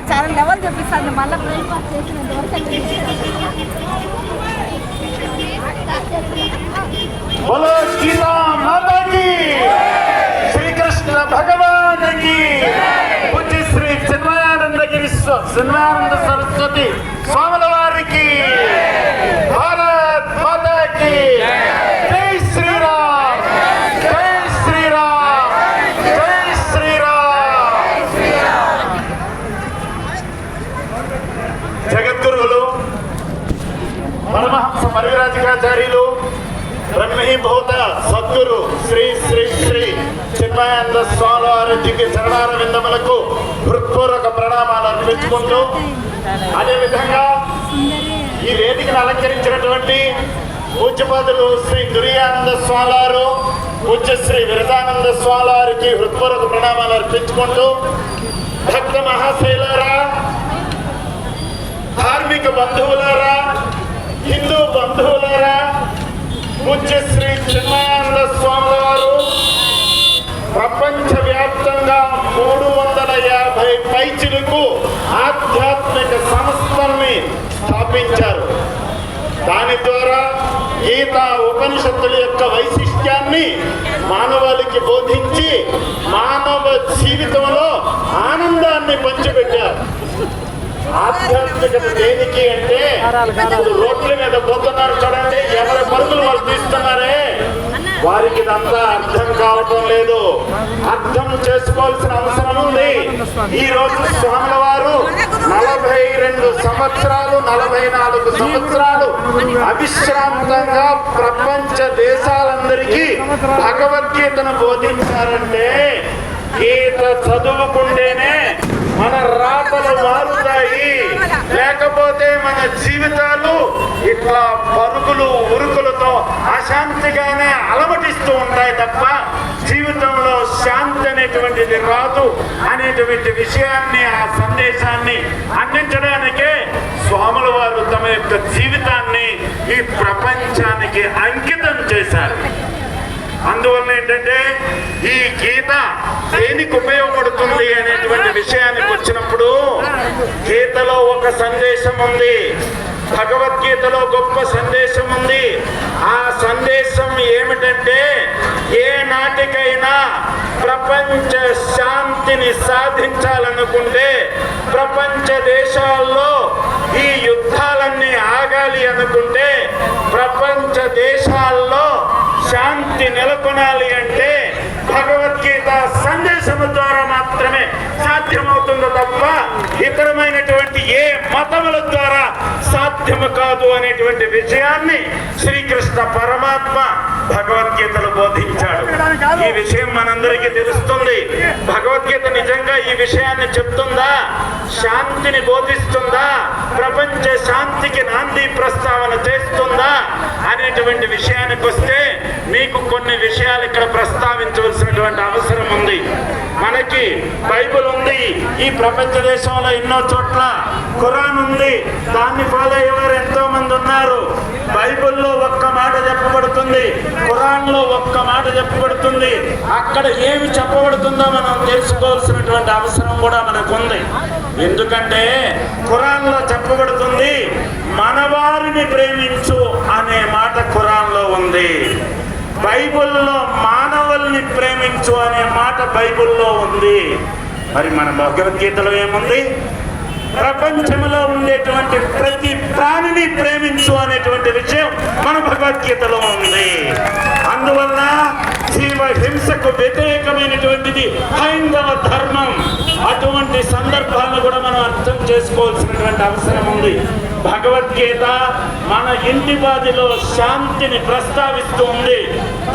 చాలా లెవెల్ చూపిస్తాను మళ్ళీ బ్రేక్ఫాస్ట్ చేసినంత बोलो गीता माता की, श्री कृष्ण भगवान की, पूज्य श्री चिन्मयानंद गिरी चिन्मयानंद सरस्वती स्वामी वारी की, भारत माता की जय श्री राम, जय श्री राम, जय श्री राम। जगद्गुरुవులు परमहंस परिव्राजकाचार्युలు బ్రహ్మీభూత సద్గురు శ్రీ శ్రీ శ్రీ చిన్మయానంద స్వామి వారి దివ్య చరణార విందములకు హృత్పూర్వక ప్రణామాలు అర్పించుకుంటూ, అదేవిధంగా ఈ వేదికను అలంకరించినటువంటి పూజ్యపాదులు శ్రీ దుర్యానంద స్వామి వారు, పూజ్య శ్రీ విరజానంద స్వామి వారికి హృత్పూర్వక ప్రణామాలు అర్పించుకుంటూ, భక్త మహాశైలారా, ధార్మిక బంధువులారా, హిందూ బంధువులారా, పూజ్య శ్రీ చిన్మయానంద స్వామి వారు ప్రపంచవ్యాప్తంగా 350 పైచిలకు ఆధ్యాత్మిక సంస్థల్ని స్థాపించారు. దాని ద్వారా గీతా ఉపనిషత్తుల యొక్క వైశిష్ట్యాన్ని మానవాళికి బోధించి మానవ జీవితంలో ఆనందాన్ని పంచిపెట్టారు. ఆధ్యాత్మికత దేనికి అంటే, రోడ్ల మీద పోతున్నారు చూడండి, ఎవరి పరుగులు వాళ్ళు తీస్తున్నారే, వారికి ఇదంతా అర్థం కావటం లేదు. అర్థం చేసుకోవాల్సిన అవసరం ఉంది. ఈ రోజు స్వాముల వారు 42 సంవత్సరాలు 44 సంవత్సరాలు అవిశ్రాంతంగా ప్రపంచ దేశాలందరికీ భగవద్గీతను బోధించారంటే, గీత చదువుకుంటేనే మన రాతలు మారుతాయి, లేకపోతే మన జీవితాలు ఇట్లా పరుగులు ఉరుకులతో అశాంతిగానే అలమటిస్తూ ఉంటాయి తప్ప జీవితంలో శాంతి అనేటువంటిది రాదు అనేటువంటి విషయాన్ని, ఆ సందేశాన్ని అందించడానికే స్వాముల వారు తమ యొక్క జీవితాన్ని ఈ ప్రపంచానికి అంకితం చేశారు. అందువల్ల ఏంటంటే, ఈ గీత దేనికి ఉపయోగపడుతుంది అనేటువంటి విషయానికి వచ్చినప్పుడు, గీతలో ఒక సందేశం ఉంది, భగవద్గీతలో గొప్ప సందేశం ఉంది. ఆ సందేశం ఏమిటంటే, ఏ నాటికైనా ప్రపంచ శాంతిని సాధించాలనుకుంటే, ప్రపంచ దేశాల్లో ఈ యుద్ధాలన్నీ ఆగాలి అనుకుంటే, ప్రపంచ దేశాల్లో శాంతి నెలకొనాలి అంటే భగవద్గీత సందేశము ద్వారా మాత్రమే సాధ్యమవుతుందో తప్ప ఇతరమైనటువంటి ఏ మతముల ద్వారా సాధ్యము కాదు అనేటువంటి విషయాన్ని శ్రీకృష్ణ పరమాత్మ భగవద్గీతలో బోధించాడు. ఈ విషయం మనందరికీ తెలుస్తుంది. భగవద్గీత నిజంగా ఈ విషయాన్ని చెప్తుందా? శాంతిని బోధిస్తుందా? ప్రపంచ శాంతికి నాంది ప్రస్తావన చేస్తుందా అనేటువంటి విషయానికి వస్తే, మీకు కొన్ని విషయాలు ఇక్కడ ప్రస్తావించవలసినటువంటి అవసరం ఉంది. మనకి బైబిల్ ఉంది, ఈ ప్రపంచ దేశంలో ఎన్నో చోట్ల ఖురాన్ ఉంది, దాన్ని ఫాలో అయ్యేవారు ఎంతో మంది ఉన్నారు. బైబిల్లో ఒక్క మాట చెప్పబడుతుంది, ఖురాన్లో ఒక్క మాట చెప్పబడుతుంది. అక్కడ ఏమి చెప్పబడుతుందో మనం తెలుసుకోవాల్సినటువంటి అవసరం కూడా మనకుంది. ఎందుకంటే ఖురాన్లో చెప్పబడుతుంది, మనవారిని ప్రేమించు అనే మాట ఖురాన్లో ఉంది. బైబిల్లో మానవుల్ని ప్రేమించు అనే మాట బైబిల్లో ఉంది. మరి మన భగవద్గీతలో ఏముంది? ప్రపంచంలో ఉండేటువంటి ప్రతి ప్రాణిని ప్రేమించు అనేటువంటి విషయం మన భగవద్గీతలో ఉంది. అందువల్ల జీవ హింసకు వ్యతిరేకమైనటువంటిది హైందవ ధర్మం. అటువంటి సందర్భాలను కూడా మనం అర్థం చేసుకోవాల్సినటువంటి అవసరం ఉంది. భగవద్గీత మన ఇంటి బాధిలో శాంతిని ప్రస్తావిస్తూ ఉంది.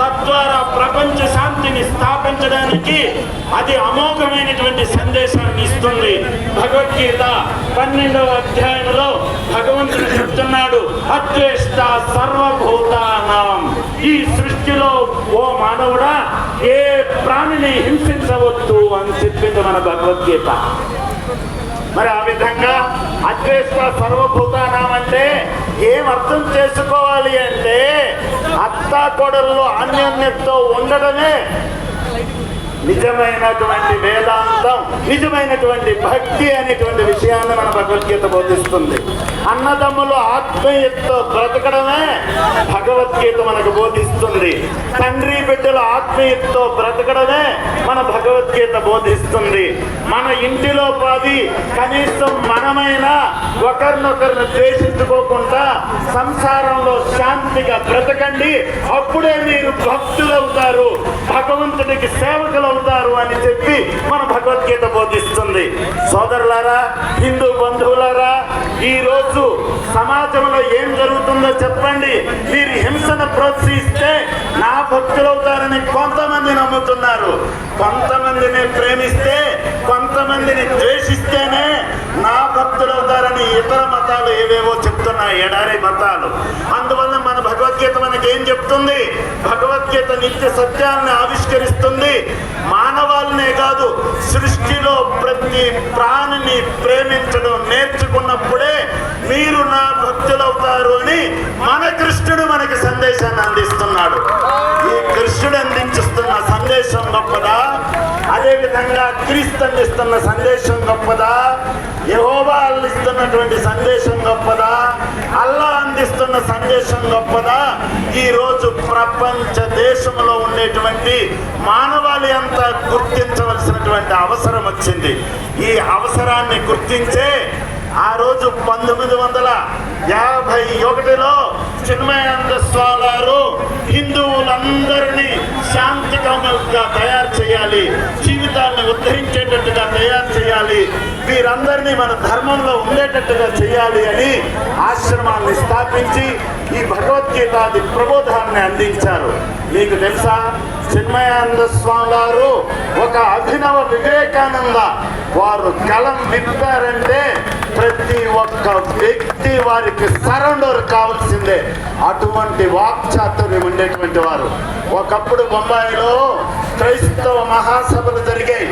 తద్వారా ప్రపంచ శాంతిని స్థాపించడానికి అది అమోఘమైనటువంటి సందేశాన్ని ఇస్తుంది. భగవద్గీత 12వ అధ్యాయంలో భగవంతుడు చెప్తున్నాడు, అద్వేష్ట సర్వభూతానాం. ఈ సృష్టిలో ఓ మానవుడా ఏ ప్రాణిని హింసించవద్దు అని చెప్పింది మన భగవద్గీత. మరి ఆ విధంగా అద్వేష్ట సర్వభూతానాం అంటే ఏం అర్థం చేసుకోవాలి అంటే, అత్తా కోడల్లో అన్యోన్యతతో ఉండడమే నిజమైనటువంటి వేదాంతం, నిజమైనటువంటి భక్తి అనేటువంటి విషయాన్ని మన భగవద్గీత బోధిస్తుంది. అన్నదమ్ములు ఆత్మీయతతో బ్రతకడమే భగవద్గీత మనకు బోధిస్తుంది. తండ్రి బిడ్డల ఆత్మీయతతో బ్రతకడమే మన భగవద్గీత బోధిస్తుంది. మన ఇంటిలో పాది కనీసం మనమైనా ఒకరినొకరిని ద్వేషించుకోకుండా సంసారంలో శాంతిగా బ్రతకండి, అప్పుడే మీరు భక్తులవుతారు, భగవంతుడికి సేవకులు అవుతారు అని చెప్పి మన భగవద్గీత బోధిస్తుంది. సోదరులారా, హిందూ బంధువులారా, ఈ రోజు సమాజంలో ఏం జరుగుతుందో చెప్పండి. మీరు హింసను ప్రోత్సహిస్తే నా భక్తులవుతారని కొంతమంది నమ్ముతున్నారు. కొంతమందిని ప్రేమిస్తే, కొంతమందిని ద్వేషిస్తేనే నా భక్తులవుతారని ఇతర మతాలు ఏవేవో చెప్తున్నాయి, ఎడారి మతాలు. అందువల్ల మన భగవద్గీత మనకి ఏం చెప్తుంది? భగవద్గీత నిత్య సత్యాన్ని ఆవిష్కరిస్తుంది. మానవాళ్ళనే కాదు, సృష్టిలో ప్రతి ప్రాణిని ప్రేమించడం నేర్చుకున్నప్పుడే మీరు నా భక్తులవుతారు అని మన కృష్ణుడు మనకి సందేశాన్ని అందిస్తున్నాడు. ఈ కృష్ణుడు అందించుస్తున్న సందేశం గొప్పదా? అదేవిధంగా క్రీస్తు అందిస్తున్న సందేశం గొప్పదా? యెహోవా అందిస్తున్నటువంటి సందేశం గొప్పదా? అల్లా అందిస్తున్న సందేశం గొప్పదా? ఈరోజు ప్రపంచ దేశంలో ఉండేటువంటి మానవాళి అంతా గుర్తించవలసినటువంటి అవసరం వచ్చింది. ఈ అవసరాన్ని గుర్తించే ఆ రోజు 1951లో చిన్మయానంద స్వామి గారు హిందువులందరినీ శాంతికాములుగా తయారు చేయాలి, జీవితాన్ని ఉద్ధరించేటట్టుగా తయారు చేయాలి, వీరందరినీ మన ధర్మంలో ఉండేటట్టుగా చేయాలి అని ఆశ్రమాన్ని స్థాపించి ఈ భగవద్గీతాది ప్రబోధాన్ని అందించారు. మీకు తెలుసా, చిన్మయానంద స్వామి గారు ఒక అభినవ వివేకానంద. వారు కలం విప్పారంటే ప్రతి ఒక్క వ్యక్తి వారికి సరెండర్ కావాల్సిందే. అటువంటి వాక్చాతుర్యం ఉండేటువంటి వారు. ఒకప్పుడు బొంబాయిలో క్రైస్తవ మహాసభలు జరిగాయి.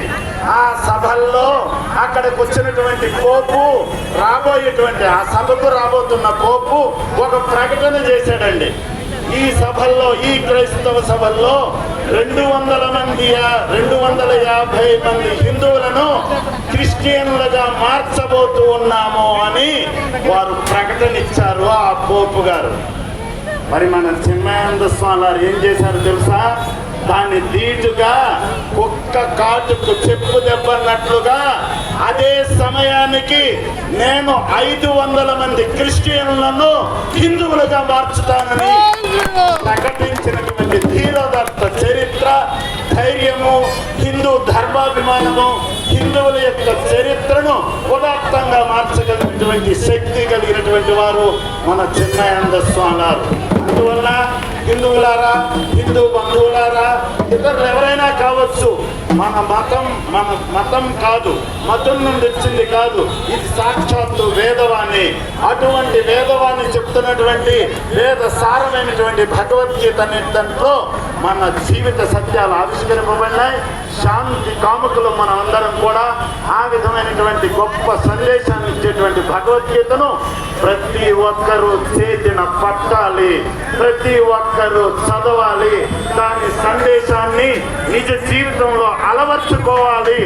ఆ సభల్లో అక్కడికి వచ్చినటువంటి పోపు రాబోయేటువంటి, ఆ సభకు రాబోతున్న పోపు ఒక ప్రకటన చేశాడండి. ఈ సభల్లో, ఈ క్రైస్తవ సభల్లో 250 మంది హిందువులను క్రిస్టియన్లుగా మార్చబోతూ ఉన్నాము అని వారు ప్రకటన ఇచ్చారు ఆ పోపు గారు. మరి మన చిన్మయానంద స్వామి గారు ఏం చేశారు తెలుసా? దాన్ని ధీటుగా కుక్క కాటుకు చెప్పు దెబ్బన్నట్లుగా అదే సమయానికి నేను 500 మంది క్రిస్టియన్లను హిందువులుగా మార్చుతానని ప్రకటించినటువంటి ధీరోదత్త చరిత్ర, ధైర్యము, హిందూ ధర్మాభిమానము, హిందువుల యొక్క చరిత్రను ఉదాత్తంగా మార్చగలిగినటువంటి శక్తి కలిగినటువంటి వారు మన చిన్మయానంద స్వామి గారు. అందువల్ల హిందువులారా, హిందూ బంధువులారా, ఇతరులు ఎవరైనా కావచ్చు, మన మతం కాదు, మతం నుండి వచ్చింది కాదు, ఇది సాక్షాత్తు వేదవాణి. అటువంటి వేదవాణి చెప్తున్నటువంటి వేద సారమైనటువంటి భగవద్గీత దాంట్లో మన జీవిత సత్యాలు ఆవిష్కరింపబడినాయి. శాంతి కాముకులు మనం అందరం కూడా ఆ విధమైనటువంటి గొప్ప సందేశాన్ని ఇచ్చేటువంటి భగవద్గీతను ప్రతి ఒక్కరూ చేతిన పట్టాలి, ప్రతి ఒక్కరూ చదవాలి, దాని సందేశాన్ని నిజ జీవితంలో అలవర్చుకోవాలి.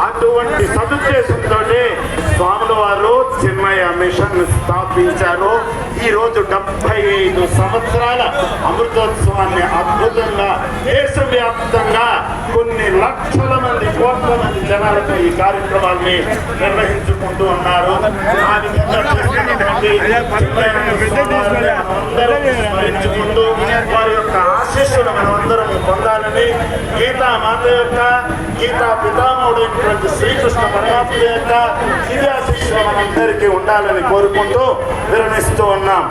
అటువంటి సదుద్దేశంతో స్వాముల వారు చిన్మయ మిషన్ స్థాపించారు. ఈరోజు 75 సంవత్సరాల అమృతోత్సవాన్ని అద్భుతంగా దేశవ్యాప్తంగా కొన్ని లక్షల మంది, కోట్ల మంది జనాలతో ఈ కార్యక్రమాన్ని నిర్వహించుకుంటూ ఉన్నారు. ఆ విధంగా చేసినటువంటి స్మరించుకుంటూ వారి యొక్క ఆశీస్సులు మనమందరం పొందాలని, గీతా మాత యొక్క, గీతా పితామహుడైనటువంటి శ్రీకృష్ణ పరమాత్మ యొక్క దివ్యాశీస్సులు మనందరికీ ఉండాలని కోరుకుంటూ విరమిస్తూ ఉన్నాం.